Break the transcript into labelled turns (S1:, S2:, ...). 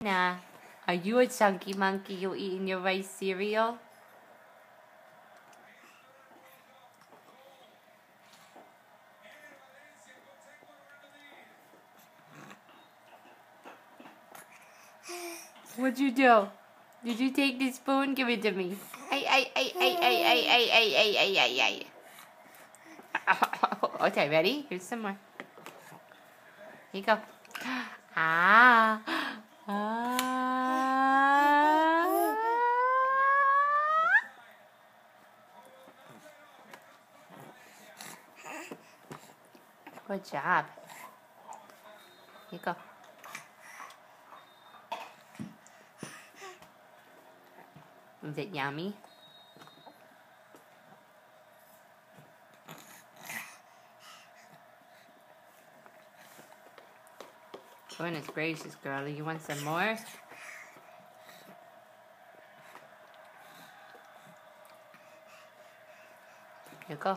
S1: Nah, are you a chunky monkey? You eating your rice cereal? What'd you do? Did you take the spoon? Give it to me. Ay. Okay, ready? Here's some more. Here you go. Ah. Good job. Here you go. Is it yummy? Goodness gracious, girlie. You want some more? Here you go.